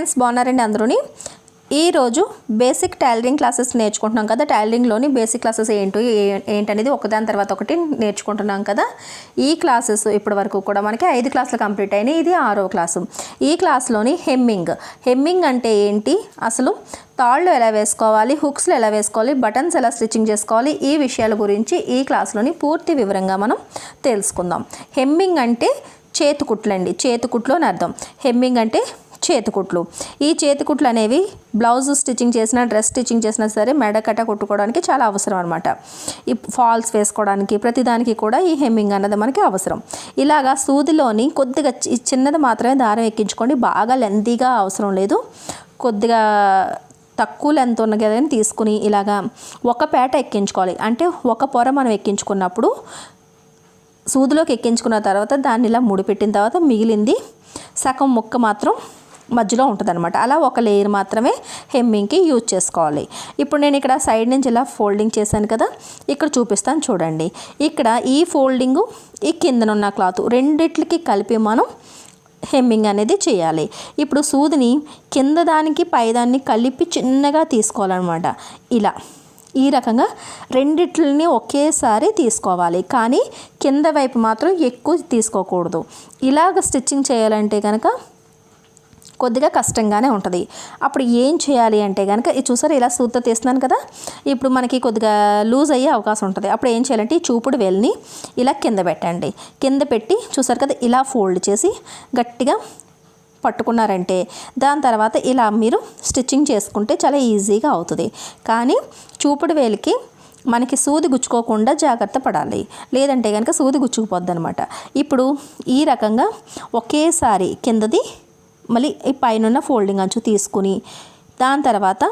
Friends బాగున్నారండి అందరూని ఈ రోజు బేసిక్ టైలరింగ్ క్లాసెస్ నేర్చుకుంటున్నాం కదా టైలరింగ్ లోని బేసిక్ క్లాసెస్ ఏంటనేది ఒకదాని తర్వాత ఒకటి నేర్చుకుంటున్నాం కదా ఈ క్లాసెస్ ఇప్పటివరకు కూడా మనకి 5 క్లాసులు కంప్లీట్ అయినాయి ఇది 6వ క్లాసు ఈ క్లాస్ లోని హెమ్మింగ్ అంటే ఏంటి అసలు తాళ్ళు ఎలా వేసుకోవాలి హుక్స్ ఎలా వేసుకోవాలి బటన్స్ ఎలా స్టిచ్చింగ్ చేసుకోవాలి ఈ విషయాల గురించి ఈ క్లాస్ లోని పూర్తి వివరంగా మనం తెలుసుకుందాం హెమ్మింగ్ అంటే చేతికుట్లండి చేతికుట్లు అని అర్థం హెమ్మింగ్ అంటే చేతికుట్లు ఈ చేతికుట్లు అనేవి బ్లౌజ్ స్టిచ్చింగ్ చేసినా డ్రెస్ స్టిచ్చింగ్ చేసినా సరే మెడకట్ట కుట్టుకోవడానికి చాలా అవసరం అనమాట ఈ ఫాల్స్ వేసుకోవడానికి ప్రతిదానికి కూడా ఈ హెమ్మింగ్ అన్నది మనకి అవసరం ఇలాగా సూదిలోని కొద్దిగా చిన్నది మాత్రమే దారం ఎక్కించుకోండి బాగా లెంతీగా అవసరం లేదు కొద్దిగా తక్కువ లెంత్ ఉన్న గదని తీసుకుని ఇలాగా ఒక పేట ఎక్కించుకోవాలి అంటే ఒక పొర మనం ఎక్కించుకున్నప్పుడు సూదిలోకి ఎక్కించుకున్న తర్వాత దాన్ని ఇలా ముడిపెట్టిన తర్వాత మిగిలింది సగం ముక్క మాత్రం మధ్యలో ఉంటుందన్నమాట అలా ఒక లేయర్ మాత్రమే హెమ్మింగ్కి యూజ్ చేసుకోవాలి ఇప్పుడు నేను ఇక్కడ సైడ్ నుంచి ఇలా ఫోల్డింగ్ చేశాను కదా ఇక్కడ చూపిస్తాను చూడండి ఇక్కడ ఈ ఫోల్డింగు ఈ కిందనున్న క్లాత్ రెండిట్లకి కలిపి మనం హెమ్మింగ్ అనేది చేయాలి ఇప్పుడు సూదిని కింద దానికి పైదాన్ని కలిపి చిన్నగా తీసుకోవాలన్నమాట ఇలా ఈ రకంగా రెండిట్లని ఒకేసారి తీసుకోవాలి కానీ కింద వైపు మాత్రం ఎక్కువ తీసుకోకూడదు ఇలాగ స్టిచ్చింగ్ చేయాలంటే కనుక కొద్దిగా కష్టంగానే ఉంటుంది అప్పుడు ఏం చేయాలి అంటే కనుక ఇది చూసారు ఇలా సూత్తో తీస్తున్నాను కదా ఇప్పుడు మనకి కొద్దిగా లూజ్ అయ్యే అవకాశం ఉంటుంది అప్పుడు ఏం చేయాలంటే ఈ చూపుడు వేలుని ఇలా కింద పెట్టండి కింద పెట్టి చూసారు కదా ఇలా ఫోల్డ్ చేసి గట్టిగా పట్టుకున్నారంటే దాని తర్వాత ఇలా మీరు స్టిచ్చింగ్ చేసుకుంటే చాలా ఈజీగా అవుతుంది కానీ చూపుడు వేలికి మనకి సూది గుచ్చుకోకుండా జాగ్రత్త పడాలి లేదంటే కనుక సూది గుచ్చుకుపోద్ది అనమాట ఇప్పుడు ఈ రకంగా ఒకేసారి కిందది మళ్ళీ ఈ పైన ఫోల్డింగ్ అంచు తీసుకుని దాని తర్వాత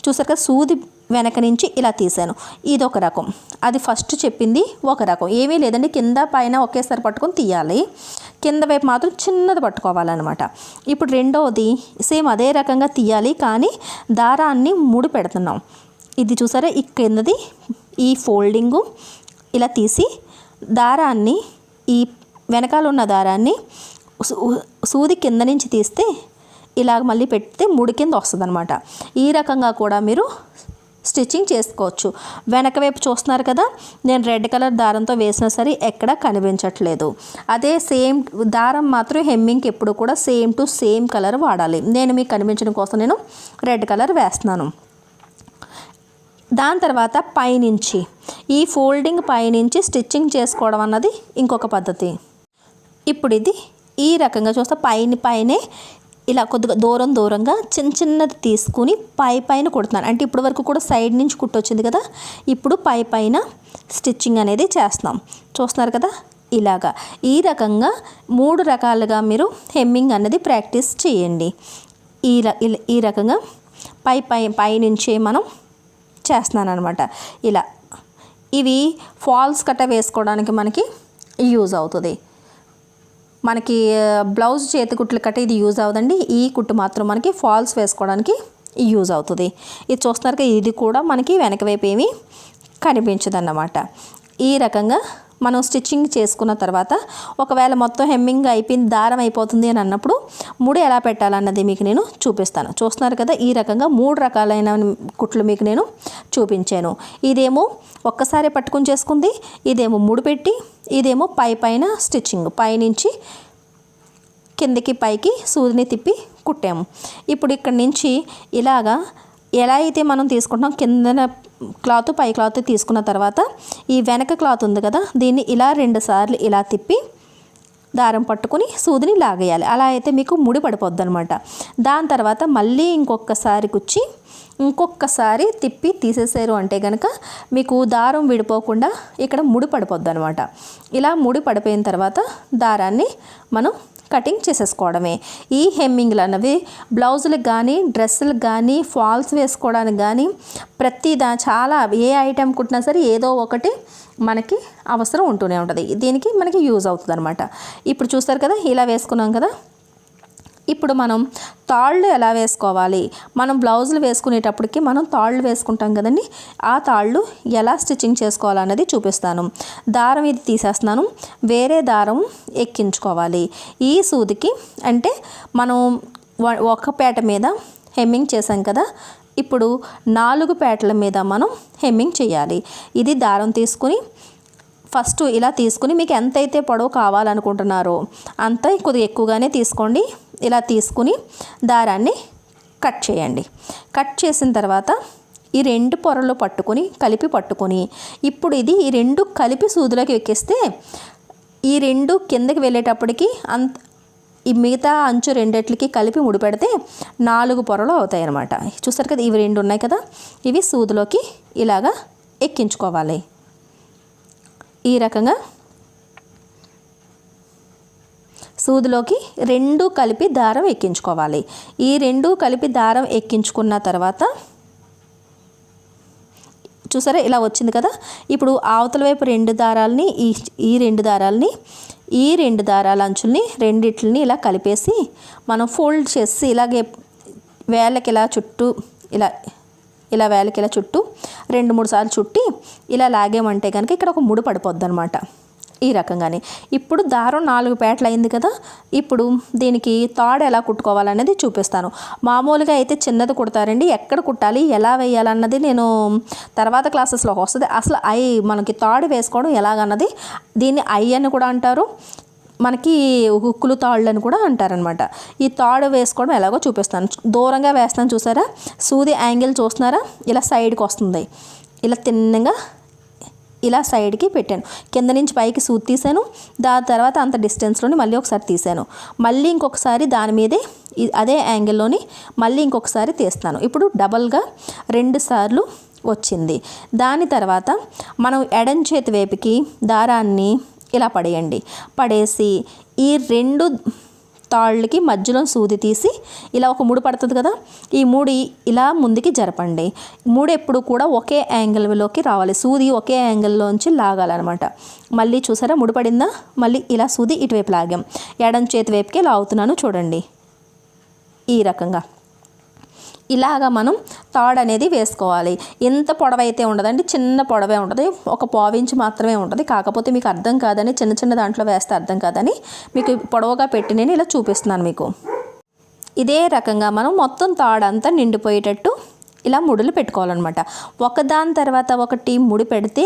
చూసారు కదా సూది వెనక నుంచి ఇలా తీసాను ఇది ఒక రకం అది ఫస్ట్ చెప్పింది ఒక రకం ఏమీ లేదండి కింద పైన ఒకేసారి పట్టుకొని తీయాలి కింద వైపు మాత్రం చిన్నది పట్టుకోవాలన్నమాట ఇప్పుడు రెండవది సేమ్ అదే రకంగా తీయాలి కానీ దారాన్ని ముడి పెడుతున్నాం ఇది చూసారా ఈ కిందది ఈ ఫోల్డింగు ఇలా తీసి దారాన్ని ఈ వెనకాల ఉన్న దారాన్ని సూది కింద నుంచి తీస్తే ఇలాగ మళ్ళీ పెడితే ముడి కింద వస్తుంది అనమాట ఈ రకంగా కూడా మీరు స్టిచ్చింగ్ చేసుకోవచ్చు వెనక వైపు చూస్తున్నారు కదా నేను రెడ్ కలర్ దారంతో వేసినా సరే ఎక్కడ కనిపించట్లేదు అదే సేమ్ దారం మాత్రం హెమ్మింగ్కి ఎప్పుడు కూడా సేమ్ టు సేమ్ కలర్ వాడాలి నేను మీకు కనిపించడం కోసం నేను రెడ్ కలర్ వేస్తున్నాను దాని తర్వాత పైనుంచి ఈ ఫోల్డింగ్ పైనుంచి స్టిచ్చింగ్ చేసుకోవడం అన్నది ఇంకొక పద్ధతి ఇప్పుడు ఇది ఈ రకంగా చూస్తే పైనే ఇలా కొద్దిగా దూరంగా చిన్నది తీసుకుని పైన కుడుతున్నాను అంటే ఇప్పటి వరకు కూడా సైడ్ నుంచి కుట్టొచ్చింది కదా ఇప్పుడు పైన స్టిచ్చింగ్ అనేది చేస్తున్నాం చూస్తున్నారు కదా ఇలాగా ఈ రకంగా 3 రకాలుగా మీరు హెమ్మింగ్ అనేది ప్రాక్టీస్ చేయండి ఈ రకంగా పైనుంచే మనం చేస్తున్నాను అనమాట ఇలా ఇవి ఫాల్స్ కట్ట వేసుకోవడానికి మనకి యూజ్ అవుతుంది మనకి బ్లౌజ్ చేతికుట్లు కట్ట ఇది యూజ్ అవుతుందండి ఈ కుట్టు మాత్రం మనకి ఫాల్స్ వేసుకోవడానికి యూజ్ అవుతుంది ఇది చూస్తున్నారు కదా ఇది కూడా మనకి వెనక వైపు ఏమీ కనిపించదన్నమాట ఈ రకంగా మనం స్టిచ్చింగ్ చేసుకున్న తర్వాత ఒకవేళ మొత్తం హెమ్మింగ్ అయిపోయింది దారం అయిపోతుంది అని అన్నప్పుడు ముడి ఎలా పెట్టాలన్నది మీకు నేను చూపిస్తాను చూస్తున్నారు కదా ఈ రకంగా 3 రకాలైన కుట్లు మీకు నేను చూపించాను ఇదేమో ఒక్కసారి పట్టుకుని చేసుకుంది ఇదేమో ముడి పెట్టి ఇదేమో పైన స్టిచ్చింగ్ పైనుంచి కిందకి పైకి సూదిని తిప్పి కుట్టాము ఇప్పుడు ఇక్కడ నుంచి ఇలాగా ఎలా అయితే మనం తీసుకుంటాం కిందన క్లాత్ పై క్లాత్ తీసుకున్న తర్వాత ఈ వెనక క్లాత్ ఉంది కదా దీన్ని ఇలా 2 సార్లు ఇలా తిప్పి దారం పట్టుకొని సూదిని లాగేయాలి అలా అయితే మీకు ముడి పడిపోద్ది అనమాట దాని తర్వాత మళ్ళీ ఇంకొకసారి కుచ్చి ఇంకొకసారి తిప్పి తీసేసారు అంటే కనుక మీకు దారం విడిపోకుండా ఇక్కడ ముడి పడిపోద్ది అనమాట ఇలా ముడి పడిపోయిన తర్వాత దారాన్ని మనం కటింగ్ చేసేసుకోవడమే ఈ హెమ్మింగ్లు అన్నవి బ్లౌజులకు కానీ డ్రెస్సులకు కానీ ఫాల్స్ వేసుకోవడానికి కానీ చాలా ఏ ఐటెం కుట్టినా సరే ఏదో ఒకటి మనకి అవసరం ఉంటూనే ఉంటుంది దీనికి మనకి యూజ్ అవుతుంది అనమాట ఇప్పుడు చూస్తారు కదా ఇలా వేసుకున్నాం కదా ఇప్పుడు మనం తాళ్ళు ఎలా వేసుకోవాలి మనం బ్లౌజులు వేసుకునేటప్పటికి మనం తాళ్ళు వేసుకుంటాం కదండి ఆ తాళ్ళు ఎలా స్టిచ్చింగ్ చేసుకోవాలన్నది చూపిస్తాను దారం ఇది తీసేస్తున్నాను వేరే దారం ఎక్కించుకోవాలి ఈ సూదికి అంటే మనం ఒక పేట మీద హెమ్మింగ్ చేసాం కదా, ఇప్పుడు 4 పేటల మీద మనం హెమ్మింగ్ చేయాలి. ఇది దారం తీసుకుని ఫస్ట్ ఇలా తీసుకుని మీకు ఎంతైతే పొడవు కావాలనుకుంటున్నారో అంత కొద్దిగా ఎక్కువగానే తీసుకోండి. ఇలా తీసుకుని దారాన్ని కట్ చేయండి. కట్ చేసిన తర్వాత ఈ 2 పొరలు కలిపి పట్టుకొని ఇప్పుడు ఇది ఈ 2 కలిపి సూదిలోకి ఎక్కిస్తే ఈ 2 కిందకి వెళ్ళేటప్పటికి ఈ మిగతా అంచు రెండిట్లకి కలిపి ముడిపెడితే 4 పొరలు అవుతాయి అన్నమాట. చూసారు కదా, ఇవి 2 ఉన్నాయి కదా, ఇవి సూదిలోకి ఇలాగా ఎక్కించుకోవాలి. ఈ రకంగా సూదిలోకి 2 కలిపి దారం ఎక్కించుకోవాలి. ఈ 2 కలిపి దారం ఎక్కించుకున్న తర్వాత చూసారా ఇలా వచ్చింది కదా. ఇప్పుడు అవతల వైపు 2 దారాలని ఈ 2 దారాలని ఈ 2 దారాల అంచుల్ని రెండిట్లని ఇలా కలిపేసి మనం ఫోల్డ్ చేసి ఇలాగే వేళ్ళకి ఇలా చుట్టూ ఇలా వేళ్ళకి ఇలా చుట్టూ 2-3 సార్లు చుట్టి ఇలా లాగామంటే కనుక ఇక్కడ ఒక ముడి పడిపోద్ది అనమాట. ఈ రకంగానే ఇప్పుడు దారం 4 పేటలు అయింది కదా. ఇప్పుడు దీనికి తాడు ఎలా కుట్టుకోవాలనేది చూపిస్తాను. మామూలుగా అయితే చిన్నది కుడతారండి, ఎక్కడ కుట్టాలి ఎలా వేయాలన్నది నేను తర్వాత క్లాసెస్లో వస్తుంది. అసలు మనకి తాడు వేసుకోవడం ఎలాగన్నది దీన్ని అని కూడా అంటారు, మనకి హుక్కులు తాళ్ళు అని కూడా అంటారనమాట. ఈ తాడు వేసుకోవడం ఎలాగో చూపిస్తాను. దూరంగా వేస్తాను చూసారా, సూది యాంగిల్ చూస్తున్నారా, ఇలా సైడ్కి వస్తుంది. ఇలా తిన్నగా ఇలా సైడ్కి పెట్టాను. కింద నుంచి పైకి సూది తీసాను, దాని తర్వాత అంత డిస్టెన్స్లోని మళ్ళీ ఒకసారి తీసాను, మళ్ళీ ఇంకొకసారి దాని మీదే అదే యాంగిల్లోని మళ్ళీ ఇంకొకసారి తీస్తాను. ఇప్పుడు డబల్గా 2 సార్లు వచ్చింది. దాని తర్వాత మనం ఎడం చేతి వైపుకి దారాన్ని ఇలా పడేసి ఈ 2 తాళ్ళకి మధ్యలో సూది తీసి ఇలా ఒక ముడి పడుతుంది కదా, ఈ ముడి ఇలా ముందుకి జరపండి. ముడి ఎప్పుడు కూడా ఒకే యాంగిల్లోకి రావాలి, సూది ఒకే యాంగిల్లోంచి లాగాలన్నమాట. మళ్ళీ చూసారా ముడి పడిందా, మళ్ళీ ఇలా సూది ఇటువైపు లాగాం. ఎడం చేతి వైపుకే లాగుతున్నాను చూడండి. ఈ రకంగా ఇలాగా మనం తాడు అనేది వేసుకోవాలి. ఎంత పొడవైతే ఉండదండి, చిన్న పొడవే ఉంటుంది, ఒక 1/4 ఇంచు మాత్రమే ఉంటుంది. కాకపోతే మీకు అర్థం కాదని చిన్న దాంట్లో వేస్తే అర్థం కాదని మీకు పొడవుగా పెట్టి నేను ఇలా చూపిస్తున్నాను మీకు. ఇదే రకంగా మనం మొత్తం తాడు అంతా నిండిపోయేటట్టు ఇలా ముడులు పెట్టుకోవాలన్నమాట. ఒకదాని తర్వాత ఒకటి ముడి పెడితే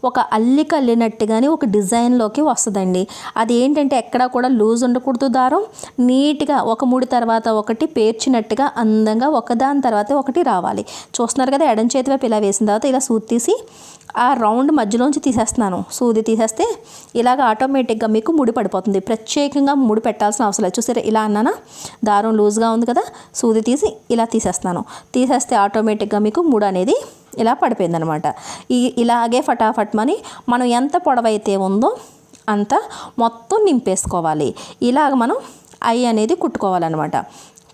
ఒక అల్లిక అల్లినట్టుగానే ఒక డిజైన్లోకి వస్తుందండి. అది ఏంటంటే ఎక్కడా కూడా లూజ్ ఉండకూడదు, దారం నీట్గా ఒక ముడి తర్వాత ఒకటి పేర్చినట్టుగా అందంగా ఒకదాని తర్వాత ఒకటి రావాలి. చూస్తున్నారు కదా, ఎడం చేతి వైపు ఇలా వేసిన తర్వాత ఇలా సూది తీసి ఆ రౌండ్ మధ్యలోంచి తీసేస్తున్నాను. సూది తీసేస్తే ఇలాగ ఆటోమేటిక్గా మీకు ముడి పడిపోతుంది. ప్రత్యేకంగా ముడి పెట్టాల్సిన అవసరం లేదు. చూసారా ఇలా అన్నానా, దారం లూజ్గా ఉంది కదా, సూది తీసి ఇలా తీసేస్తే ఆటోమేటిక్గా మీకు ముడి అనేది ఇలా పడిపోయిందనమాట. ఇలాగే ఫటాఫట్ మనం ఎంత పొడవైతే ఉందో అంత మొత్తం నింపేసుకోవాలి. ఇలాగ మనం అనేది కుట్టుకోవాలన్నమాట.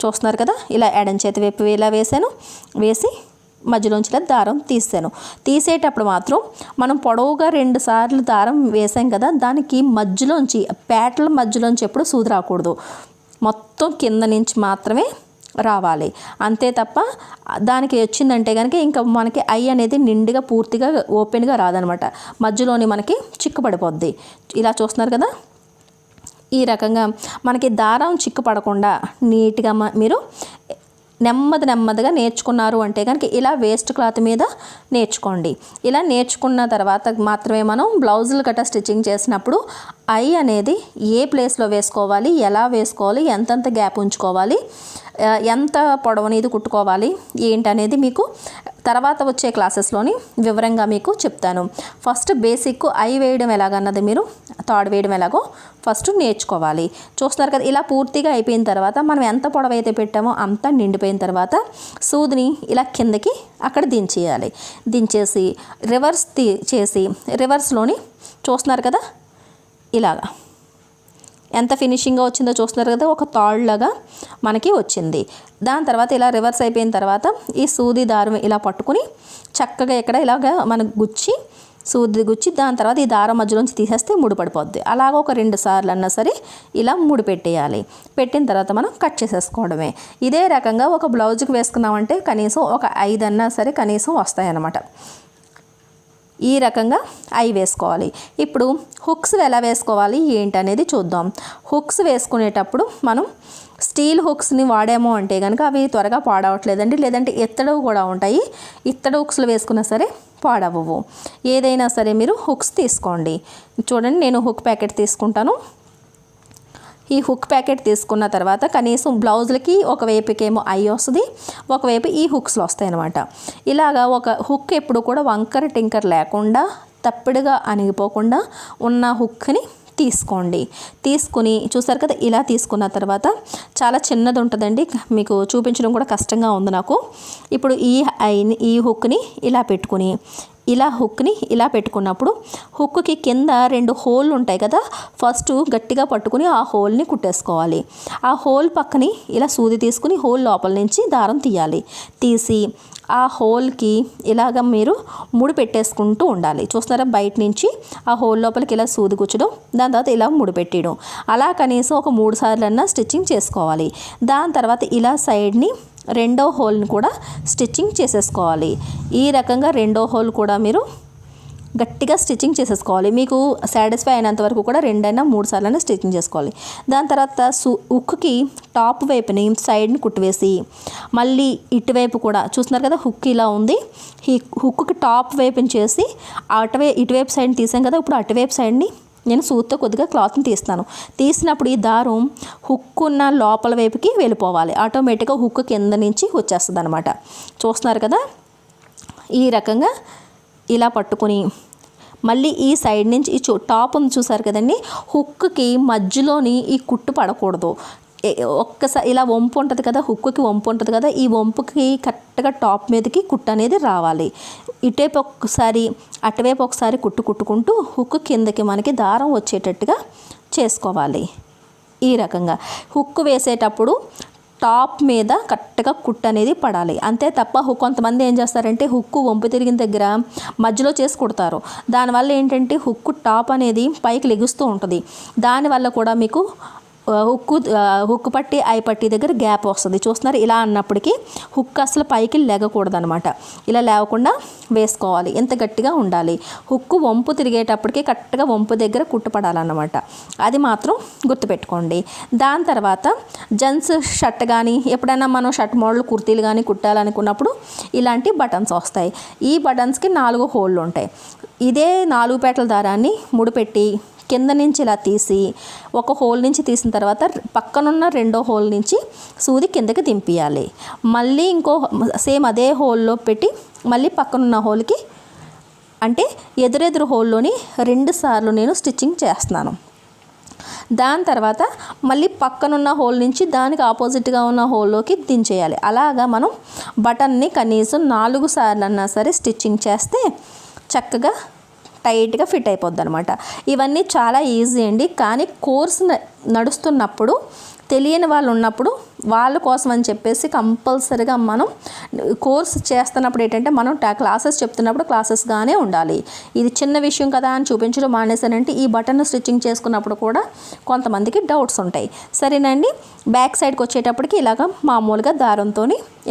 చూస్తున్నారు కదా, ఇలా ఎడం చేతి వైపు ఇలా వేసి మధ్యలోంచి దారం తీసేటప్పుడు మాత్రం మనం పొడవుగా 2 సార్లు దారం వేసాం కదా, దానికి మధ్యలోంచి పేటల మధ్యలోంచి ఎప్పుడు సూది రాకూడదు, మొత్తం కింద నుంచి మాత్రమే రావాలి. అంతే తప్ప దానికి వచ్చిందంటే కనుక ఇంకా మనకి అనేది నిండుగా పూర్తిగా ఓపెన్గా రాదనమాట, మధ్యలోని మనకి చిక్కుపడిపోద్ది. ఇలా చూస్తున్నారు కదా, ఈ రకంగా మనకి దారం చిక్కు పడకుండా నీట్గా మీరు నెమ్మదిగా నేర్చుకున్నారు అంటే కనుక ఇలా వేస్ట్ క్లాత్ మీద నేర్చుకోండి. ఇలా నేర్చుకున్న తర్వాత మాత్రమే మనం బ్లౌజులు గట్రా స్టిచ్చింగ్ చేసినప్పుడు అనేది ఏ ప్లేస్లో వేసుకోవాలి, ఎలా వేసుకోవాలి, ఎంతెంత గ్యాప్ ఉంచుకోవాలి, ఎంత పొడవనేది కుట్టుకోవాలి ఏంటనేది మీకు తర్వాత వచ్చే క్లాసెస్లోని వివరంగా మీకు చెప్తాను. ఫస్ట్ బేసిక్ వేయడం ఎలాగన్నది మీరు తాడు వేయడం ఎలాగో ఫస్ట్ నేర్చుకోవాలి. చూస్తున్నారు కదా, ఇలా పూర్తిగా అయిపోయిన తర్వాత మనం ఎంత పొడవైతే పెట్టామో అంతా నిండిపోయిన తర్వాత సూదిని ఇలా కిందకి అక్కడ దించేసి రివర్స్ చేసి రివర్స్లోని చూస్తున్నారు కదా ఇలాగా ఎంత ఫినిషింగ్గా వచ్చిందో చూస్తున్నారు కదా, ఒక తాళ్ళలాగా మనకి వచ్చింది. దాని తర్వాత ఇలా రివర్స్ అయిపోయిన తర్వాత ఈ సూది దారం ఇలా పట్టుకుని చక్కగా ఇక్కడ ఇలాగ మనకు సూది గుచ్చి దాని తర్వాత ఈ దారం మధ్యలోంచి తీసేస్తే ముడి పడిపోద్ది. అలాగ ఒక 2 సార్లు అన్నా సరే ఇలా ముడి పెట్టేయాలి. పెట్టిన తర్వాత మనం కట్ చేసేసుకోవడమే. ఇదే రకంగా ఒక బ్లౌజ్కి వేసుకున్నామంటే కనీసం ఒక 5 అన్నా సరే కనీసం వస్తాయన్నమాట. ఈ రకంగా వేసుకోవాలి. ఇప్పుడు హుక్స్ ఎలా వేసుకోవాలి ఏంటి అనేది చూద్దాం. హుక్స్ వేసుకునేటప్పుడు మనం స్టీల్ హుక్స్ని వాడాము అంటే కనుక అవి త్వరగా పాడవట్లేదండి. లేదంటే ఇత్తడవు కూడా ఉంటాయి, ఇత్తడి హుక్స్లు వేసుకున్నా సరే పాడవవు. ఏదైనా సరే మీరు హుక్స్ తీసుకోండి. చూడండి, నేను హుక్ ప్యాకెట్ తీసుకుంటాను. ఈ హుక్ ప్యాకెట్ తీసుకున్న తర్వాత కనీసం బ్లౌజులకి ఒకవైపుకేమో ఐ వస్తుంది, ఒకవైపు ఈ హుక్స్లు వస్తాయి అన్నమాట. ఇలాగా ఒక హుక్ ఎప్పుడు కూడా వంకర టింకర్ లేకుండా తప్పిడిగా అణిగిపోకుండా ఉన్న హుక్ని తీసుకోండి. తీసుకుని చూసారు కదా, ఇలా తీసుకున్న తర్వాత చాలా చిన్నది ఉంటుందండి, మీకు చూపించడం కూడా కష్టంగా ఉంది నాకు. ఇప్పుడు ఈ హుక్ని ఇలా పెట్టుకుని హుక్ని ఇలా పెట్టుకున్నప్పుడు హుక్కి కింద 2 హోల్ ఉంటాయి కదా, ఫస్ట్ గట్టిగా పట్టుకుని ఆ హోల్ని కుట్టేసుకోవాలి. ఆ హోల్ పక్కని ఇలా సూది తీసుకుని హోల్ లోపల నుంచి దారం తీసి ఆ హోల్కి ఇలాగ మీరు ముడి పెట్టేసుకుంటూ ఉండాలి. చూస్తున్నారా, బయట నుంచి ఆ హోల్ లోపలికి ఇలా సూది గుచ్చడం, దాని తర్వాత ఇలా ముడి పెట్టడం. అలా కనీసం ఒక 3 సార్లన్నా స్టిచ్చింగ్ చేసుకోవాలి. దాని తర్వాత ఇలా సైడ్ని రెండో హోల్ని కూడా స్టిచ్చింగ్ చేసేసుకోవాలి. ఈ రకంగా రెండో హోల్ కూడా మీరు గట్టిగా స్టిచ్చింగ్ చేసేసుకోవాలి. మీకు సాటిస్ఫై అయినంత వరకు కూడా 2 అయినా 3 సార్లైనా స్టిచ్చింగ్ చేసుకోవాలి. దాని తర్వాత హుక్కి టాప్ వైపుని సైడ్ని కుట్టివేసి మళ్ళీ ఇటువైపు కూడా చూస్తున్నారు కదా, హుక్ ఇలా ఉంది, ఈ హుక్కి టాప్ వైపుని చేసి ఇటువైపు సైడ్ని తీసాం కదా, ఇప్పుడు అటువైపు సైడ్ని నేను సూత్తో కొద్దిగా క్లాత్ని తీసినప్పుడు ఈ దారం హుక్ ఉన్న లోపల వైపుకి వెళ్ళిపోవాలి. ఆటోమేటిక్గా హుక్ కింద నుంచి వచ్చేస్తుంది అనమాట. చూస్తున్నారు కదా, ఈ రకంగా ఇలా పట్టుకొని మళ్ళీ ఈ సైడ్ నుంచి ఈ టాప్ ఉంది చూసారు కదండి, హుక్కి మధ్యలోని ఈ కుట్టు పడకూడదు. ఒక్కసారి ఇలా వంపు ఉంటుంది కదా, హుక్కి వంపు ఉంటుంది కదా, ఈ వంపుకి కరెక్ట్గా టాప్ మీదకి కుట్టు అనేది రావాలి. ఇటువైపు ఒకసారి అటువైపు ఒకసారి కుట్టుకుంటూ హుక్ కిందకి మనకి దారం వచ్చేటట్టుగా చేసుకోవాలి. ఈ రకంగా హుక్ వేసేటప్పుడు టాప్ మీద కరెక్ట్గా కుట్టు అనేది పడాలి, అంతే తప్ప కొంతమంది ఏం చేస్తారంటే హుక్కు వంపు తిరిగిన దగ్గర మధ్యలో చేసి కుడతారు. దానివల్ల ఏంటంటే హుక్కు టాప్ అనేది పైకి లెగుస్తూ ఉంటుంది. దానివల్ల కూడా మీకు హుక్ పట్టి ఐ పట్టి దగ్గర గ్యాప్ వస్తుంది. చూస్తున్నారు, ఇలా అన్నప్పటికీ హుక్ అసలు పైకి లెగకూడదు అనమాట. ఇలా లేకుండా వేసుకోవాలి. ఎంత గట్టిగా ఉండాలి, హుక్ వంపు తిరిగేటప్పటికి కరెక్ట్గా వంపు దగ్గర కుట్టుపడాలన్నమాట. అది మాత్రం గుర్తుపెట్టుకోండి. దాని తర్వాత జెంట్స్ షర్ట్ కానీ ఎప్పుడైనా మనం షర్ట్ మోడల్ కుర్తీలు కానీ కుట్టాలనుకున్నప్పుడు ఇలాంటి బటన్స్ వస్తాయి. ఈ బటన్స్కి 4 హోళ్ళు ఉంటాయి. ఇదే 4 పేటల దారాన్ని ముడిపెట్టి కింద నుంచి ఇలా తీసి ఒక హోల్ నుంచి తీసిన తర్వాత పక్కనున్న రెండో హోల్ నుంచి సూది కిందకి దింపియాలి. మళ్ళీ ఇంకో సేమ్ అదే హోల్లో పెట్టి మళ్ళీ పక్కనున్న హోల్కి, అంటే ఎదురెదురు హోల్లోని 2 సార్లు నేను స్టిచ్చింగ్ చేస్తున్నాను. దాని తర్వాత మళ్ళీ పక్కనున్న హోల్ నుంచి దానికి ఆపోజిట్గా ఉన్న హోల్లోకి దించేయాలి. అలాగా మనం బటన్ని కనీసం 4 సార్లు అన్నా సరే స్టిచ్చింగ్ చేస్తే చక్కగా టైట్గా ఫిట్ అయిపోద్ది అనమాట. ఇవన్నీ చాలా ఈజీ అండి. కానీ కోర్స్ నడుస్తున్నప్పుడు తెలియని వాళ్ళు ఉన్నప్పుడు వాళ్ళ కోసం అని చెప్పేసి కంపల్సరీగా మనం కోర్స్ చేస్తున్నప్పుడు ఏంటంటే మనం క్లాసెస్ చెప్తున్నప్పుడు క్లాసెస్గానే ఉండాలి. ఇది చిన్న విషయం కదా అని చూపించడం మానేసానంటే ఈ బటన్ స్టిచ్చింగ్ చేసుకున్నప్పుడు కూడా కొంతమందికి డౌట్స్ ఉంటాయి. సరేనండి, బ్యాక్ సైడ్కి వచ్చేటప్పటికి ఇలాగ మామూలుగా దారంతో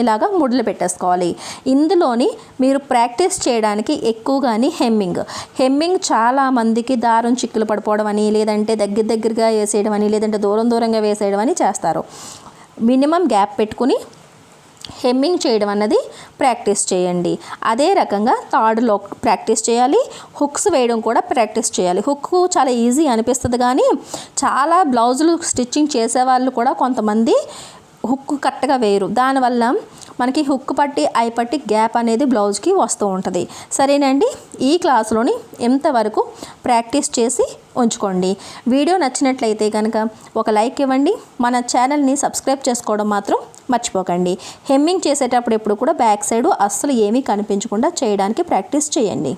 ఇలాగ ముడులు పెట్టేసుకోవాలి. ఇందులోని మీరు ప్రాక్టీస్ చేయడానికి ఎక్కువగాని హెమ్మింగ్ చాలామందికి దారం చిక్కులు పడిపోవడం అని, లేదంటే దగ్గరగా వేసేయడం అని, లేదంటే దూరంగా వేసేయడం అని చేస్తారు. మినిమం గ్యాప్ పెట్టుకుని హెమ్మింగ్ చేయడం అన్నది ప్రాక్టీస్ చేయండి. అదే రకంగా తాడులో ప్రాక్టీస్ చేయాలి, హుక్స్ వేయడం కూడా ప్రాక్టీస్ చేయాలి. హుక్ చాలా ఈజీ అనిపిస్తుంది, కానీ చాలా బ్లౌజులు స్టిచ్చింగ్ చేసేవాళ్ళు కూడా కొంతమంది హుక్ కరెక్ట్గా వేయరు. దానివల్ల మనకి హుక్ పట్టి ఐ పట్టి గ్యాప్ అనేది బ్లౌజ్కి వస్తూ ఉంటుంది. సరేనండి, ఈ క్లాస్లోని ఎంతవరకు ప్రాక్టీస్ చేసి ఉంచుకోండి. వీడియో నచ్చినట్లయితే కనుక ఒక లైక్ ఇవ్వండి. మన ఛానల్ని సబ్స్క్రైబ్ చేసుకోవడం మాత్రం మర్చిపోకండి. హెమ్మింగ్ చేసేటప్పుడు ఎప్పుడు కూడా బ్యాక్ సైడ్ అస్సలు ఏమీ కనిపించకుండా చేయడానికి ప్రాక్టీస్ చేయండి.